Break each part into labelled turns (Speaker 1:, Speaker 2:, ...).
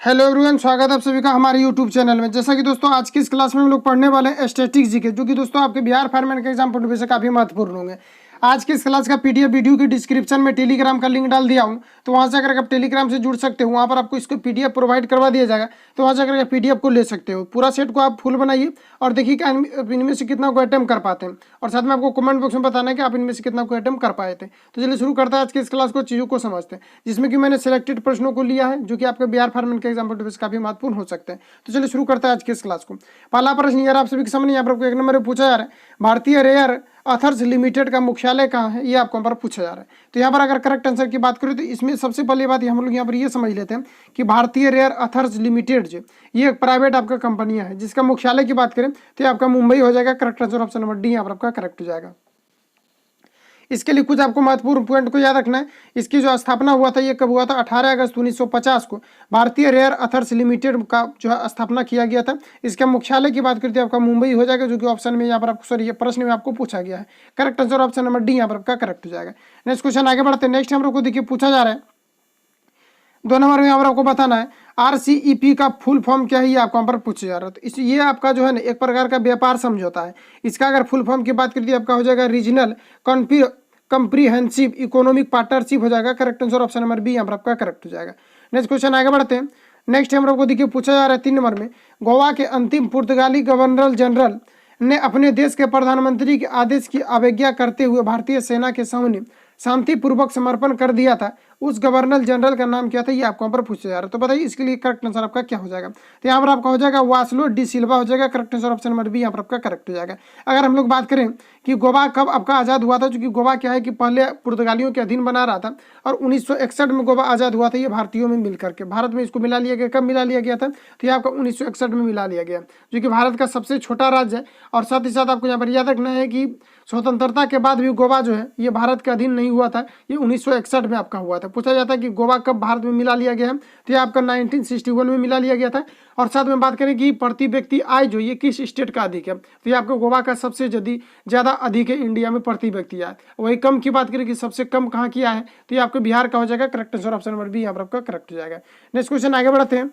Speaker 1: Hello everyone, स्वागत है आप सभी का हमारे यूट्यूब चैनल में। जैसा कि दोस्तों आज की इस क्लास में हम लोग पढ़ने वाले हैं स्टैटिस्टिक्स जीके, जो कि दोस्तों आपके बिहार फायरमैन के एग्जाम पॉइंट ऑफ व्यू से काफी महत्वपूर्ण होंगे। आज की इस क्लास का पीडीएफ वीडियो की डिस्क्रिप्शन में टेलीग्राम का लिंक डाल दिया हूं, तो वहां से अगर आप टेलीग्राम से जुड़ सकते हो, वहां पर आपको इसको पीडीएफ प्रोवाइड करवा दिया जाएगा, तो वहां से अगर पीडीएफ को ले सकते हो। पूरा सेट को आप फुल बनाइए और देखिए कि आप इनमें से कितना को अटेम्प्ट कर पाते हैं, और साथ में आपको कमेंट बॉक्स में बताना है कि आप इनमें से कितना को अटेम्प्ट कर पाए थे। तो चलिए शुरू करते हैं आज की इस क्लास को, चीज़ों को समझते हैं, जिसमें कि मैंने सिलेक्टेड प्रश्नों को लिया है जो कि आपके बिहार फायरमैन के एग्जाम पॉइंट ऑफ व्यू से काफी महत्वपूर्ण हो सकते हैं। तो चलिए शुरू करते हैं आज की इस क्लास को। पहला प्रश्न यार आप सभी के सामने यहाँ पर आपको एक नंबर में पूछा जा रहा है, भारतीय रेयर अर्थर्स लिमिटेड का मुख्यालय कहाँ है, ये आपको यहाँ पर पूछा जा रहा है। तो यहाँ पर अगर करेक्ट आंसर की बात करें तो इसमें सबसे पहली बात हम लोग यहाँ पर ये समझ लेते हैं कि भारतीय रेयर अर्थर्स लिमिटेड जो ये एक प्राइवेट आपका कंपनियां है, जिसका मुख्यालय की बात करें तो ये आपका मुंबई हो जाएगा। Correct answer option number D यहाँ पर आपका करेक्ट हो जाएगा। इसके लिए कुछ आपको महत्वपूर्ण पॉइंट को याद रखना है। इसकी जो स्थापना हुआ था ये कब हुआ था, 18 अगस्त 1950 को भारतीय रेयर अर्थर्स लिमिटेड का जो है स्थापना किया गया था। इसका मुख्यालय की बात करते हैं आपका मुंबई हो जाएगा, जो कि ऑप्शन में यहाँ पर आपको सॉरी ये प्रश्न में आपको पूछा गया है। Correct answer option number D यहाँ पर आपका करेक्ट हो जाएगा। नेक्स्ट क्वेश्चन आगे बढ़ते हैं। नेक्स्ट हम लोग को देखिए पूछा जा रहा है 2 नंबर में यहाँ पर आपको बताना है RCEP का फुल फॉर्म क्या है, ये आपको यहाँ पर पूछा जा रहा है। तो इस ये आपका जो है ना एक प्रकार का व्यापार समझौता है। इसका अगर फुल फॉर्म की बात करती है आपका हो जाएगा रीजनल कंप्रीहेंसिव इकोनॉमिक पार्टनरशिप हो जाएगा। Correct answer option number B यहाँ पर आपका करेक्ट हो जाएगा। नेक्स्ट क्वेश्चन आगे बढ़ते हैं। नेक्स्ट हम लोग को देखिए पूछा जा रहा है 3 नंबर में, गोवा के अंतिम पुर्तगाली गवर्नर जनरल ने अपने देश के प्रधानमंत्री के आदेश की अवज्ञा करते हुए भारतीय सेना के सामने शांतिपूर्वक समर्पण कर दिया था। उस गवर्नर जनरल का नाम क्या था, ये आपको यहाँ पर पूछा जा रहा है। तो बताइए इसके लिए करेक्ट आंसर आपका क्या हो जाएगा। तो यहाँ पर आपका हो जाएगा वास्लो डी सिल्वा हो जाएगा। Correct answer option number B यहाँ पर आपका करेक्ट हो जाएगा। अगर हम लोग बात करें कि गोवा कब आपका आज़ाद हुआ था, क्योंकि गोवा क्या है कि पहले पुर्तगालियों के अधीन बना रहा था और 1961 में गोवा आज़ाद हुआ था, ये भारतीयों में मिलकर के भारत में इसको मिला लिया गया। कब मिला लिया गया था, तो ये आपका 1961 में मिला लिया गया, जो कि भारत का सबसे छोटा राज्य है। और साथ ही साथ आपको यहाँ पर याद रखना है कि स्वतंत्रता के बाद भी गोवा जो है ये भारत के अधीन नहीं हुआ था, ये 1961 में आपका हुआ था। पूछा जाता है कि गोवा कब भारत में मिला लिया गया है, तो ये आपका 1961 में मिला लिया गया था। और साथ में बात करें कि प्रति व्यक्ति आय जो ये किस स्टेट का अधिक है, तो ये आपका गोवा का सबसे ज़्यादा अधिक है इंडिया में प्रति व्यक्ति आय। वही कम की बात करें कि सबसे कम कहाँ किया है, तो ये आपका बिहार का हो जाएगा। Correct answer option number B यहाँ पर आपका करेक्ट हो जाएगा। नेक्स्ट क्वेश्चन आगे बढ़ते हैं।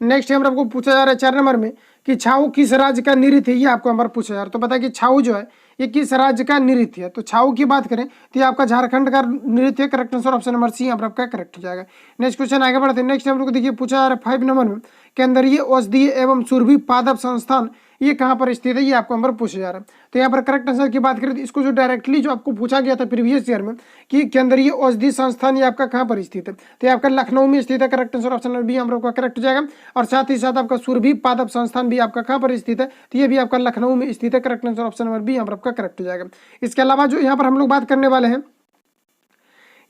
Speaker 1: नेक्स्ट हम आपको पूछा जा रहा है 4 नंबर में कि छाऊ किस राज्य का नृत्य है, ये आपको हमारा पूछा जा रहा है। तो पता है कि छाऊ जो है ये किस राज्य का नृत्य है, तो छाऊ की बात करें तो ये आपका झारखंड का नृत्य है। Correct answer option number C यहाँ पर आपका करेक्ट हो जाएगा। नेक्स्ट क्वेश्चन आगे बढ़ते हैं। नेक्स्ट हम लोग देखिए पूछा जा रहा है 5 नंबर में, केंद्रीय औषधीय एवं सुरभि पादप संस्थान ये कहाँ पर स्थित है, ये आपको नंबर पूछा जा रहा है। तो यहाँ पर करेक्ट आंसर की बात करें तो इसको जो डायरेक्टली जो आपको पूछा गया था प्रीवियस ईयर में कि केंद्रीय औषधि संस्थान ये आपका कहाँ पर स्थित है, तो ये आपका लखनऊ में स्थित है। Correct answer option number B हम लोग का करेक्ट हो जाएगा। और साथ ही साथ आपका सुरभि पादप संस्थान भी आपका कहाँ पर स्थित है, तो ये भी आपका लखनऊ में स्थित है। Correct answer option number B यहाँ पर आपका करेक्ट हो जाएगा। इसके अलावा जो यहाँ पर हम लोग बात करने वाले हैं,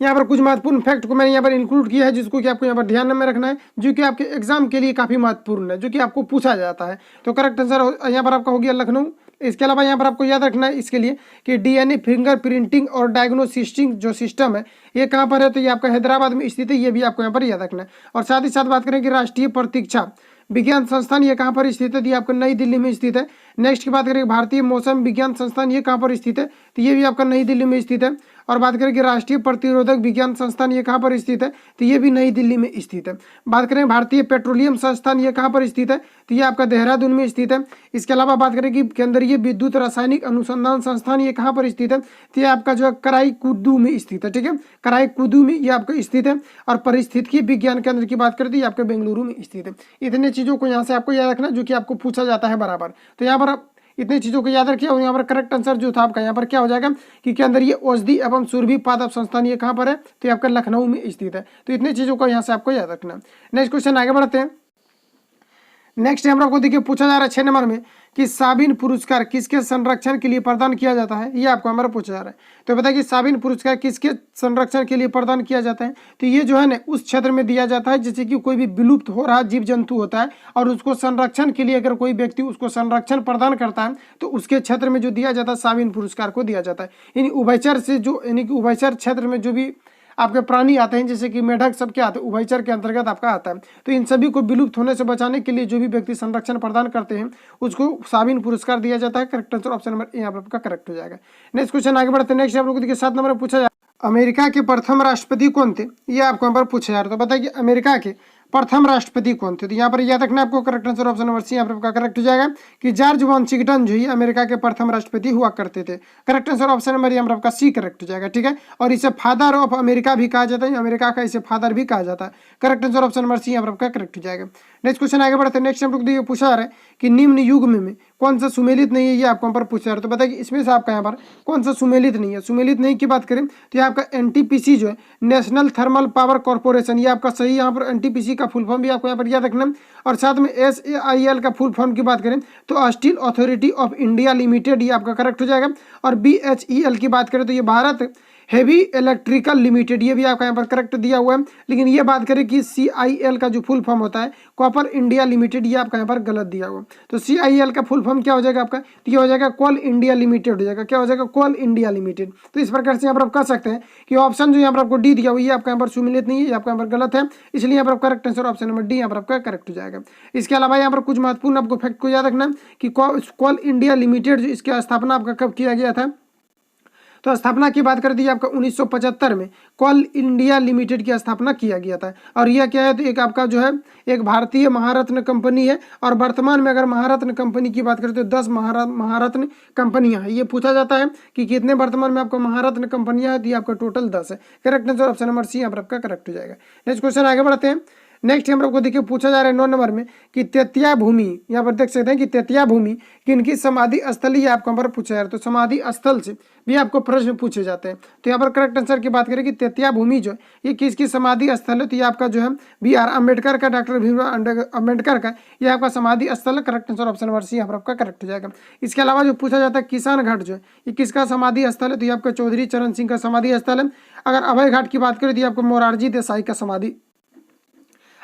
Speaker 1: यहाँ पर कुछ महत्वपूर्ण फैक्ट को मैंने यहाँ पर इंक्लूड किया है, जिसको कि आपको यहाँ पर ध्यान में रखना है, जो कि आपके एग्जाम के लिए काफी महत्वपूर्ण है, जो कि आपको पूछा जाता है। तो करेक्ट आंसर यहाँ पर आपका हो गया लखनऊ। इसके अलावा यहाँ पर आपको याद रखना है इसके लिए कि DNA फिंगर प्रिंटिंग और डायग्नोस्टिक्स जो सिस्टम है ये कहाँ पर है, तो ये आपका हैदराबाद में स्थित है, ये भी आपको यहाँ पर याद रखना है। और साथ ही साथ बात करें कि राष्ट्रीय प्रतीक्षा विज्ञान संस्थान ये कहाँ पर स्थित है, तो ये आपका नई दिल्ली में स्थित है। नेक्स्ट की बात करें भारतीय मौसम विज्ञान संस्थान ये कहाँ पर स्थित है, तो ये भी आपका नई दिल्ली में स्थित है। और बात करें कि राष्ट्रीय प्रतिरोधक विज्ञान संस्थान ये कहाँ पर स्थित है, तो ये भी नई दिल्ली में स्थित है। बात करें भारतीय पेट्रोलियम संस्थान ये कहाँ पर स्थित है, तो ये आपका देहरादून में स्थित है। इसके अलावा बात करें कि केंद्रीय विद्युत रासायनिक अनुसंधान संस्थान ये कहाँ पर स्थित है, तो ये आपका जो है कराईकुदू में स्थित है। ठीक है, कराईकुदू में ये आपका स्थित है। और परिस्थितिकी विज्ञान केंद्र की बात करते हैं, आपके बेंगलुरु में स्थित है। इतने चीज़ों को यहाँ से आपको याद रखना जो कि आपको पूछा जाता है बराबर। तो यहाँ पर आप इतनी चीज़ों को याद रखिए। और यहाँ पर करेक्ट आंसर जो था आपका यहाँ पर क्या हो जाएगा कि केंद्रीय औषधि एवं सुरभि पादप संस्थान ये कहाँ पर है, तो ये आपका लखनऊ में स्थित है। तो इतनी चीज़ों को यहाँ से आपको याद रखना। नेक्स्ट क्वेश्चन आगे बढ़ते हैं। नेक्स्ट हम आपको देखिए पूछा जा रहा है 6 नंबर में कि साबिन पुरस्कार किसके संरक्षण के लिए प्रदान किया जाता है, ये आपको हमारा पूछा जा रहा है। तो बताइए कि साबिन पुरस्कार किसके संरक्षण के लिए प्रदान किया जाता है, तो ये जो है ना उस क्षेत्र में दिया जाता है जैसे कि कोई भी विलुप्त हो रहा जीव जंतु होता है और उसको संरक्षण के लिए अगर कोई व्यक्ति उसको संरक्षण प्रदान करता है तो उसके क्षेत्र में जो दिया जाता है साबिन पुरस्कार को दिया जाता है। यानी उभयचर से जो यानी कि उभयचर क्षेत्र में जो भी आपके प्राणी आते हैं जैसे कि मेढक सब क्या आते हैं उभयचर के अंतर्गत आपका आता है। तो इन सभी को विलुप्त होने से बचाने के लिए जो भी व्यक्ति संरक्षण प्रदान करते हैं उसको साबिन पुरस्कार दिया जाता है। करेक्ट आंसर ऑप्शन नंबर यहाँ पर आपका करेक्ट हो जाएगा। नेक्स्ट क्वेश्चन आगे बढ़ते हैं। नेक्स्ट आप लोगों को देखिए 7 नंबर में पूछा जाए अमेरिका के प्रथम राष्ट्रपति कौन थे, ये आपको यहाँ पर पूछा जा रहा है। तो बताइए अमेरिका के प्रथम राष्ट्रपति कौन थे, तो यहाँ पर याद रखना आपको correct answer option number C यहाँ पर आपका करेक्ट हो जाएगा कि जॉर्ज वॉशिंगटन जो है अमेरिका के प्रथम राष्ट्रपति हुआ करते थे। करेक्ट आंसर ऑप्शन नंबर यहाँ पर आपका सी करेक्ट हो जाएगा, ठीक है। और इसे फादर ऑफ अमेरिका भी कहा जाता है, अमेरिका का इसे फादर भी कहा जाता है। Correct answer option number C यहाँ पर आपका करेक्ट हो जाएगा। नेक्स्ट क्वेश्चन आगे बढ़ते हैं। नेक्स्ट हम लोग देखिए पूछा जा रहा है कि निम्न युग में कौन सा सुमेलित नहीं है, ये आपको यहाँ पर पूछा जा रहा है। तो बताइए इसमें से आपका यहाँ पर कौन सा सुमेलित नहीं है। सुमेलित नहीं की बात करें तो ये आपका एनटीपीसी जो है नेशनल थर्मल पावर कॉर्पोरेशन, ये आपका सही यहाँ पर एनटीपीसी का फुल फॉर्म भी आपको यहाँ पर याद रखना। और साथ में SAIL का फुल फॉर्म की बात करें तो steel authority of India limited, ये आपका करेक्ट हो जाएगा। और BHEL की बात करें तो ये भारत हेवी इलेक्ट्रिकल लिमिटेड, ये भी आपका यहाँ पर करेक्ट दिया हुआ है। लेकिन ये बात करें कि CIL का जो फुल फॉर्म होता है कॉपर इंडिया लिमिटेड, ये आपका यहाँ पर गलत दिया हुआ। तो CIL का फुल फॉर्म क्या हो जाएगा आपका, तो ये हो जाएगा कोल इंडिया लिमिटेड हो जाएगा। क्या हो जाएगा, कोल इंडिया लिमिटेड। तो इस प्रकार से यहाँ पर आप कह सकते हैं कि ऑप्शन जो यहाँ पर आपको डी दिया हुआ ये आपका यहाँ पर सुमेलित नहीं है, ये आपका यहाँ पर गलत है। इसलिए यहाँ पर correct answer option number D यहाँ पर आपका करेक्ट हो जाएगा। इसके अलावा यहाँ पर कुछ महत्वपूर्ण आपको फैक्ट को याद रखना कि कोल इंडिया लिमिटेड जो इसकी स्थापना आपका कब किया गया था, तो स्थापना की बात कर दी आपका 1975 में कोल इंडिया लिमिटेड की स्थापना किया गया था। और यह क्या है, तो एक आपका जो है एक भारतीय महारत्न कंपनी है। और वर्तमान में अगर महारत्न कंपनी की बात करें तो 10 महारत्न कंपनियां हैं। ये पूछा जाता है कि कितने वर्तमान में आपको महारत्न कंपनियां हैं, तो ये आपका टोटल 10 है। Correct answer option number C यहाँ पर आपका करेक्ट हो जाएगा। नेक्स्ट क्वेश्चन आगे बढ़ते हैं। नेक्स्ट हम लोग को देखिए पूछा जा रहा है 9 नंबर में कि तृतीया भूमि, यहाँ पर देख सकते हैं कि तृतीया भूमि किनकी समाधि स्थल, ये आपको यहाँ पर पूछा जा रहा है। तो समाधि स्थल से भी आपको प्रश्न पूछे जाते हैं। तो यहाँ पर करेक्ट आंसर की बात करें कि तृतीया भूमि जो है ये किसकी समाधि स्थल है, तो ये आपका जो है BR अम्बेडकर का, डॉक्टर भीमराव अम्बेडकर का, ये आपका समाधि स्थल है। Correct answer option number C यहाँ पर आपका करेक्ट हो जाएगा। इसके अलावा जो पूछा जाता है किसान घाट जो है ये किसका समाधि स्थल है, तो ये आपका चौधरी चरण सिंह का समाधि स्थल है। अगर अभय घाट की बात करें तो ये आपको मोरारजी देसाई का समाधि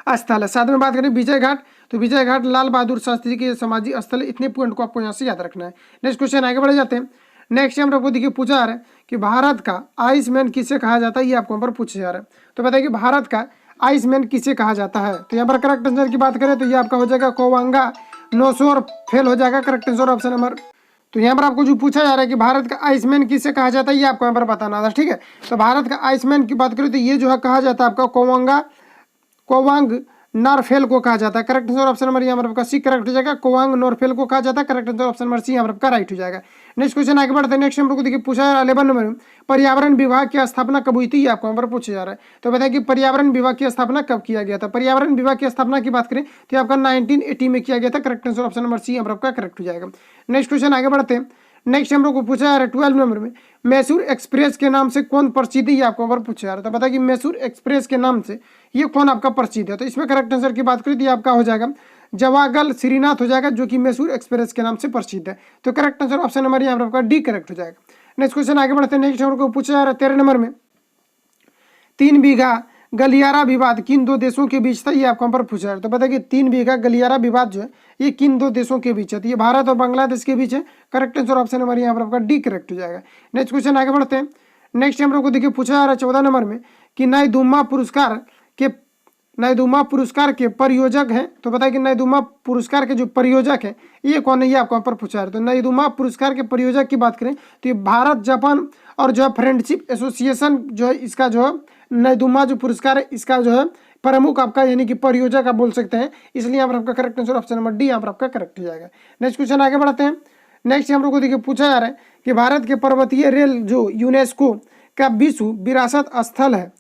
Speaker 1: स्थल है। साथ में बात करें विजय घाट, तो विजय घाट लाल बहादुर शास्त्री के समाधि स्थल। इतने पॉइंट को आपको यहाँ से याद रखना है। नेक्स्ट क्वेश्चन आगे बढ़ जाते हैं। नेक्स्ट हम लोग देखिए पूछा जा रहा है कि भारत का आइसमैन किसे कहा जाता है, ये आपको यहाँ पर पूछा जा रहा है। तो बताइए कि भारत का आइसमैन किसे कहा जाता है, तो यहाँ पर करेक्ट आंसर की बात करें तो ये आपका हो जाएगा कोवांगा नोसोर फेल हो जाएगा। करेक्ट आंसर ऑप्शन नंबर, तो यहाँ पर आपको जो पूछा जा रहा है कि भारत का आइसमैन किसे कहा जाता है, ये आपको यहाँ पर बताना था, ठीक है। तो भारत का आइसमैन की बात करें तो ये जो है कहा जाता है आपका कोवांग नॉरफेल को कहा जाता है। करेक्ट आंसर ऑप्शन नंबर यहाँ पर आपका सी करेक्ट हो जाएगा। कोवांग नॉरफेल को कहा जाता है। Correct answer option number C यहाँ पर आपका राइट हो जाएगा। नेक्स्ट क्वेश्चन आगे बढ़ते हैं। नेक्स्ट हम लोग को देखिए पूछा जा रहा है 11 नंबर में पर्यावरण विभाग की स्थापना कब हुई थी, ये आपको यहाँ पर पूछा जा रहा है। तो बताइए कि पर्यावरण विभाग की स्थापना कब किया गया था। पर्यावरण विभाग की स्थापना की बात करें तो आपका 1980 में किया गया था। Correct answer option number C यहाँ पर आपका करेक्ट हो जाएगा। नेक्स्ट क्वेश्चन आगे बढ़ते हैं। नेक्स्ट हम लोग को पूछा जा रहा है 12 नंबर में मैसूर एक्सप्रेस के नाम से कौन प्रसिद्ध है, ये आपको पर पूछा जा रहा है। तो बताइए कि मैसूर एक्सप्रेस के नाम से ये कौन आपका प्रसिद्ध है। तो इसमें करेक्ट आंसर की बात करें तो ये आपका हो जाएगा जवागल श्रीनाथ हो जाएगा, जो कि मैसूर एक्सप्रेस के नाम से प्रसिद्ध है। तो करेक्ट आंसर ऑप्शन नंबर यहाँ पर आपका डी करेक्ट हो जाएगा। नेक्स्ट क्वेश्चन आगे बढ़ते हैं। नेक्स्ट हम लोग को पूछा जा रहा है 13 नंबर में 3 बीघा गलियारा विवाद किन 2 देशों के बीच था, ये आपको पर पूछा जा रहा है। तो बताइए 3 बीघा गलियारा विवाद जो है ये किन 2 देशों के बीच है, तो ये भारत और बांग्लादेश के बीच है। करेक्ट आंसर ऑप्शन नंबर यहाँ पर आपका डी करेक्ट हो जाएगा। नेक्स्ट क्वेश्चन आगे बढ़ते हैं। नेक्स्ट हम लोग को देखिए पूछा जा रहा है 14 नंबर में कि नैदुमा पुरस्कार के परियोजक हैं। तो बताइए कि नैदुमा पुरस्कार के जो परियोजक हैं ये कौन है, ये आपको पर पूछा जा रहा है। तो नैदुमा पुरस्कार के परियोजक की बात करें तो ये भारत जापान और जो है फ्रेंडशिप एसोसिएशन जो है इसका जो है नैदुमा जो पुरस्कार है इसका जो है प्रमुख आपका यानी कि परियोजक आप बोल सकते हैं। इसलिए यहाँ पर आपका correct answer option number D यहाँ पर आपका करेक्ट हो जाएगा। नेक्स्ट क्वेश्चन आगे बढ़ते हैं। नेक्स्ट हम लोग को देखिए पूछा जा रहा है कि भारत के पर्वतीय रेल जो यूनेस्को का विश्व विरासत स्थल है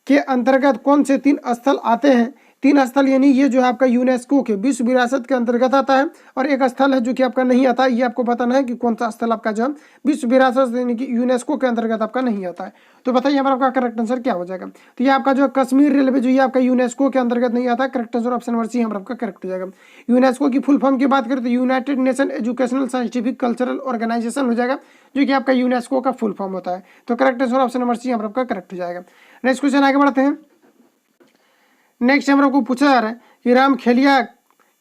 Speaker 1: के अंतर्गत कौन से 3 स्थल आते हैं। 3 स्थल यानी ये जो है आपका यूनेस्को के विश्व विरासत के अंतर्गत आता है और एक स्थल है जो कि आपका नहीं आता है। ये आपको बताना है कि कौन सा स्थल आपका जो है विश्व विरासत यानी कि यूनेस्को के अंतर्गत आपका नहीं आता है। तो बताइए यहाँ पर आपका करेक्ट आंसर क्या हो जाएगा। तो ये आपका जो कश्मीर रेलवे जो ये आपका यूनेस्को के अंतर्गत नहीं आता। Correct answer option number C यहाँ पर आपका करेक्ट हो जाएगा। यूनेस्को की फुल फॉर्म की बात करें तो United Nation Educational Scientific Cultural Organization हो जाएगा, जो कि आपका यूनेस्को का फुल फॉर्म होता है। तो correct answer option number C यहाँ पर आपका करेक्ट हो जाएगा। नेक्स्ट क्वेश्चन आगे बढ़ते हैं। नेक्स्ट हम लोग को पूछा जा रहा है कि रामखेलिया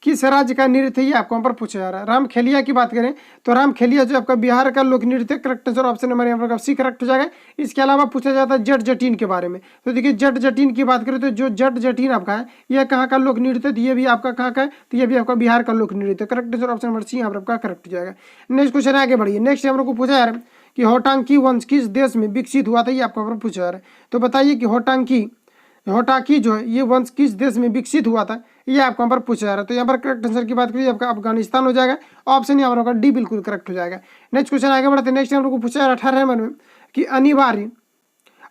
Speaker 1: किस राज्य का नृत्य है, ये आपको यहाँ पर पूछा जा रहा है। रामखेलिया की बात करें तो रामखेलिया जो आपका बिहार का लोक नृत्य। करेक्ट आंसर ऑप्शन नंबर यहाँ पर सी करेक्ट हो जाएगा। इसके अलावा पूछा जाता है जट जटीन के बारे में। तो देखिए जट जटीन की बात करें तो जो जट जटीन आपका है यह कहाँ का लोक नृत्य, ये भी आपका कहाँ का है, तो ये भी आपका बिहार का लोक नृत्य। Correct answer option number C यहाँ पर आपका करेक्ट हो जाएगा। नेक्स्ट क्वेश्चन आगे बढ़िए। नेक्स्ट हम लोग को पूछा जा रहा है कि होटांकी वंश किस देश में विकसित हुआ था, ये आपका पर पूछा जा रहा है। तो बताइए कि होटाकी जो है ये वंश किस देश में विकसित हुआ था, ये आपको यहाँ पर पूछा जा रहा है। तो यहाँ पर करेक्ट आंसर की बात करिए आपका अफगानिस्तान हो जाएगा। ऑप्शन यहाँ पर होगा डी बिल्कुल करेक्ट हो जाएगा। नेक्स्ट क्वेश्चन आगे बढ़ते हैं। नेक्स्ट हम लोग को पूछा जा रहा है 18 नंबर में कि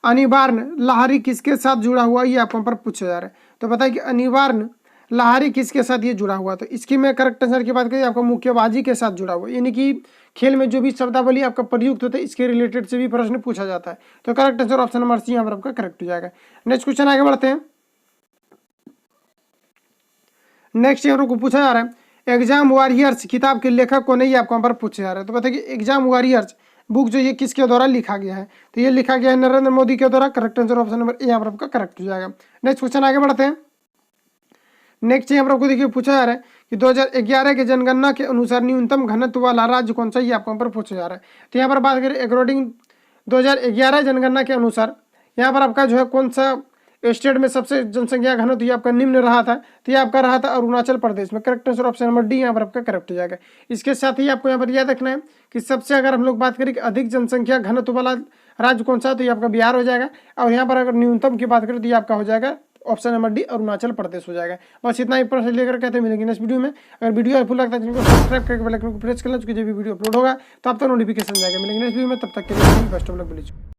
Speaker 1: अनिवार्य लाहरी किसके साथ जुड़ा हुआ, ये आपको यहाँ पर पूछा जा रहा है। तो बताइए कि अनिवार्य लाहरी किसके साथ ये जुड़ा हुआ, तो इसकी मैं करेक्ट आंसर की बात करिए आपको मुक्केबाजी के साथ जुड़ा हुआ, यानी कि खेल में जो भी शब्दावली आपका प्रयुक्त होता है इसके रिलेटेड से भी प्रश्न पूछा जाता है। तो correct answer option number C यहाँ पर आपका करेक्ट हो जाएगा। नेक्स्ट क्वेश्चन आगे बढ़ते हैं। नेक्स्ट यहाँ को पूछा जा रहा है एग्जाम वॉरियर्स किताब के लेखक को नहीं, आपको यहाँ पर पूछा जा रहा है। तो बताइए एग्जाम वॉरियर्स बुक जो ये किसके द्वारा लिखा गया है, तो ये लिखा गया है नरेंद्र मोदी के द्वारा। Correct answer option number A यहाँ पर आपका करेक्ट हो जाएगा। नेक्स्ट क्वेश्चन आगे बढ़ते हैं। नेक्स्ट यहाँ पर आपको देखिए पूछा जा रहा है कि 2011 के जनगणना के अनुसार न्यूनतम घनत्व वाला राज्य कौन सा, ये आपको यहाँ पर पूछा जा रहा है। तो यहाँ पर बात करें अकॉर्डिंग 2011 जनगणना के अनुसार यहाँ पर आपका जो है कौन सा स्टेट में सबसे जनसंख्या घनत्व ये आपका निम्न रहा था, तो ये आपका रहा था अरुणाचल प्रदेश में। Correct answer option number D यहाँ पर आपका करेक्ट हो जाएगा। इसके साथ ही आपको यहाँ पर याद रखना है कि सबसे अगर हम लोग बात करें कि अधिक जनसंख्या घनत्व वाला राज्य कौन सा, तो ये आपका बिहार हो जाएगा। और यहाँ पर अगर न्यूनतम की बात करें तो ये आपका हो जाएगा option number D Arunachal Pradesh हो जाएगा। बस इतना ही प्रश्न लेकर कहते हैं मिलेंगे नेक्स्ट वीडियो में। अगर वीडियो हेल्पफुल लगता है जिनको सब्सक्राइब करके बेल आइकन को प्रेस कर लें, जो भी वीडियो अपलोड होगा तो आप तक नोटिफिकेशन जाएगा। मिलेंगे नेक्स्ट वीडियो में, तब तक के लिए बेस्ट ऑफ लक।